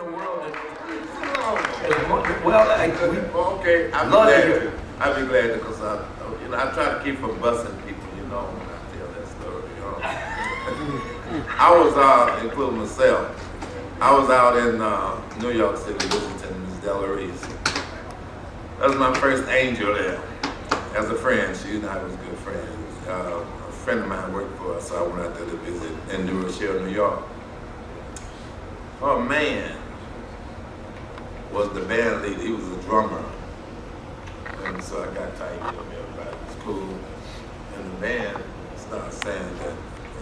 the world that Okay, I'll be glad because I try to keep from busting people, when I tell that story, I was including myself. I was out in New York City visiting Miss Della Reese. That was my first angel there. As a friend, she and I was good friends. A friend of mine worked for us, so I went out there to visit in New Rochelle, New York. Her man was the band leader. He was a drummer. And so I got tight with him. Everybody was cool. And the band started saying that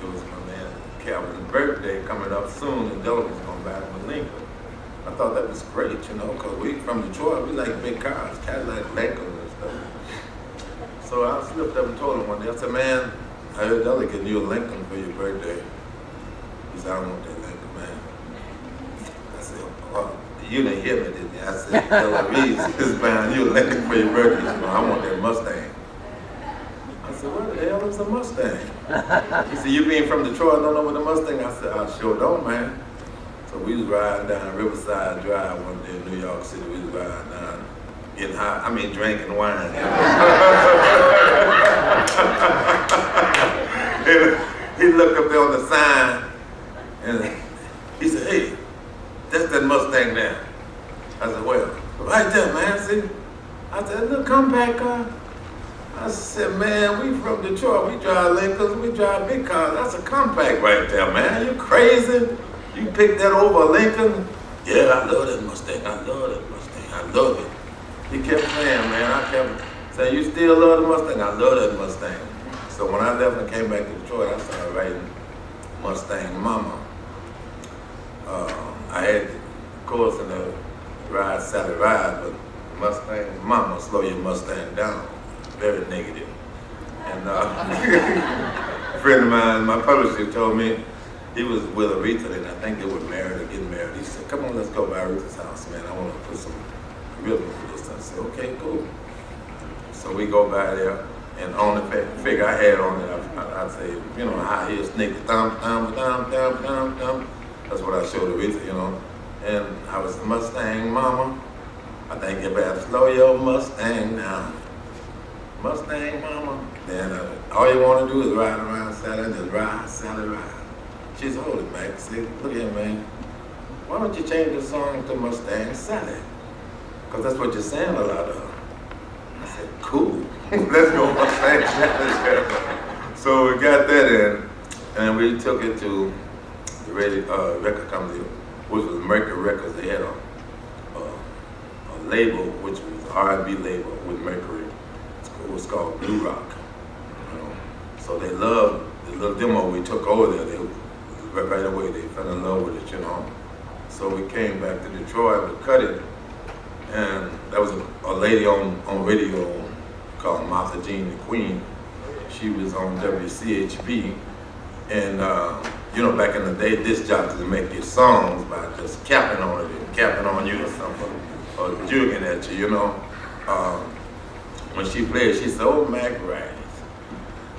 it was my man Calvin's birthday coming up soon, and Della was going back with Lincoln. I thought that was great, because we from Detroit, we like big cars, Cadillac, Lincoln and stuff. So I slipped up and told him one day, I said, man, I heard Della getting you a Lincoln for your birthday. He said, I don't want that Lincoln, man. I said, oh, you didn't hear me, did you? I said, Della Reese is buying you a Lincoln for your birthday. He said, I want that Mustang. I said, what the hell is a Mustang? He said, you being from Detroit, don't know what a Mustang? I said, I sure don't, man. So we was riding down Riverside Drive one day in New York City. We was riding down, getting high, drinking wine. He looked up there on the sign, and he said, hey, that's that Mustang there. I said, well, right there, man, see? I said, look, compact car. I said, man, we from Detroit. We drive Lincolns, we drive big cars. That's a compact right there, man. You crazy? You picked that over a Lincoln? Yeah, I love that Mustang. I love that Mustang. I love it. He kept saying, man, I kept saying, you still love the Mustang? I love that Mustang. So when I left and came back to Detroit, I started writing Mustang Mama. I had, of course, in the Ride Sally Ride, but Mustang Mama, slow your Mustang down. Very negative. And a friend of mine, my publisher, told me, he was with Aretha, and I think they were married or getting married. He said, come on, let's go by Aretha's house, man. I want to put some rhythm for this. I said, okay, cool. So we go by there, and on the figure I had on it, I'd say, high heel sneaker, thump, thump, thump, thump, thump, thump. That's what I showed Aretha, And I was Mustang Mama. I think you better slow your Mustang down. Mustang Mama. Then all you want to do is ride around Sally and just ride, Sally, ride. She said, hold it, Mac. See, look here, man. Why don't you change the song to Mustang Sally? Because that's what you're saying a lot of. I said, cool. Let's go Mustang Sally. So we got that in, and we took it to the record company, which was Mercury Records. They had a label, which was an R&B label with Mercury. It was called Blue Rock. So they loved the little demo we took over there. Right away, they fell in love with it, So we came back to Detroit, we cut it, and there was a lady on radio called Martha Jean the Queen. She was on WCHB, and back in the day, disc jockeys would make your songs by just capping on it and capping on you or something, or jugging at you, When she played, she said, oh, Mack Rice,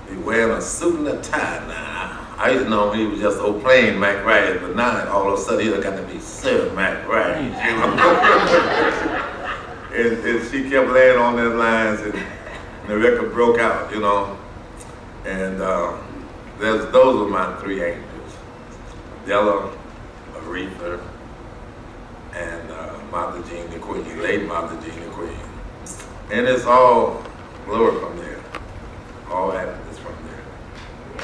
he wearing a suit and a tie now. I used to know he was just old plain Mack Rice, but now all of a sudden he got to be Sir Mack Rice, and she kept laying on those lines, and the record broke out, And those were my three angels: Della, Aretha, and Martha Jean the Queen, late Martha Jean the Queen. And it's all glory from there, all happiness from there.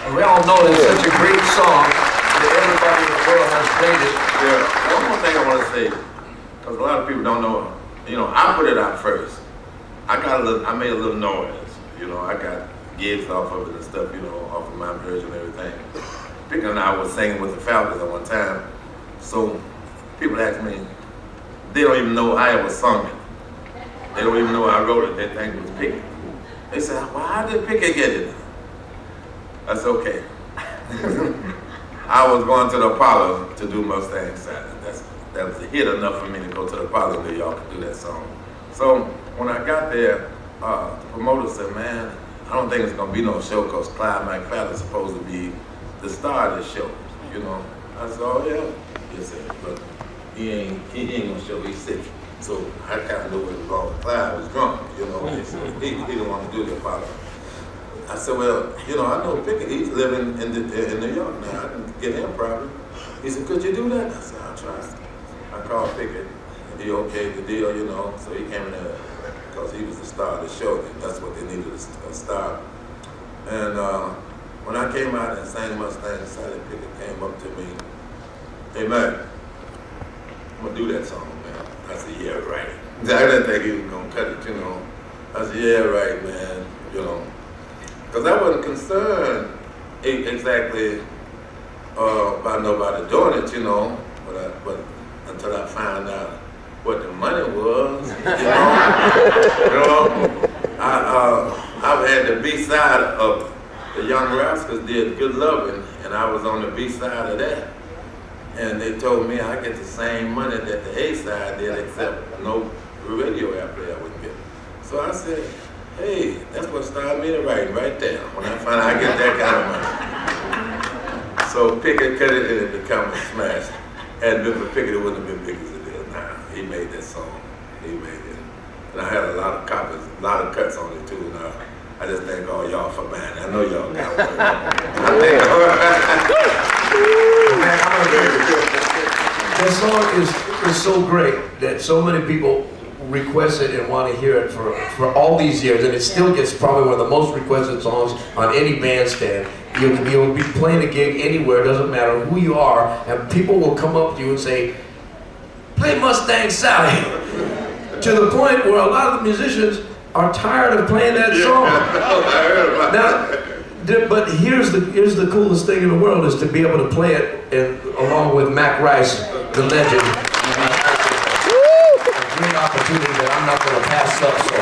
And we all know it's such a great song that everybody in the world has played it. Yeah, one more thing I want to say, because a lot of people don't know, I put it out first. I made a little noise, I got gigs off of it and stuff, off of my version and everything. Pickle and I was singing with the Falcons at one time, so people ask me, they don't even know I ever sung it. They don't even know I wrote it. They think it was Pickett. They said, well, how did Pickett get it? I said, okay. I was going to the Apollo to do Mustang Sally. That was a hit enough for me to go to the Apollo in New York and do that song. So when I got there, the promoter said, man, I don't think it's going to be no show because Clyde McFadden's supposed to be the star of the show, I said, oh, yeah. He said, but he ain't gonna show he's sick. So I kind of knew what was wrong. Clyde was drunk, you know. He didn't want to do the father. I said, well, you know, I know Pickett. He's living in New York now. I can get him probably. He said, could you do that? I said, I'll try. I called Pickett, and he okayed the deal, you know. So he came in there because he was the star of the show. And that's what they needed, a star. And when I came out and sang Mustang Sally, Pickett came up to me. Hey, man, I'm going to do that song, man. I said, yeah, right. I didn't think he was going to cut it, you know. I said, yeah, right, man, you know. Because I wasn't concerned exactly about nobody doing it, you know. But until I found out what the money was, you know. I've had the B side of the Young Rascals did Good Lovin', and I was on the B side of that. And they told me I get the same money that the A side did, except no radio airplay I wouldn't get. So I said, hey, that's what started me to writing right there. When I found out I get that kind of money. So Pickett cut it and it became a smash. Hadn't been for Pickett, it wouldn't have been big as it is now. He made that song. He made it. And I had a lot of copies, a lot of cuts on it too. And I just thank all y'all for buying it. I know y'all got one. That song is so great that so many people request it and want to hear it for all these years, and it still gets probably one of the most requested songs on any bandstand. You'll be playing a gig anywhere, doesn't matter who you are, and people will come up to you and say, play Mustang Sally, to the point where a lot of the musicians are tired of playing that song. Now, but here's the coolest thing in the world is to be able to play it along with Mack Rice, the legend. A great opportunity that I'm not going to pass up. So.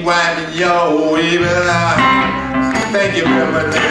Wiping your way, but thank you very much.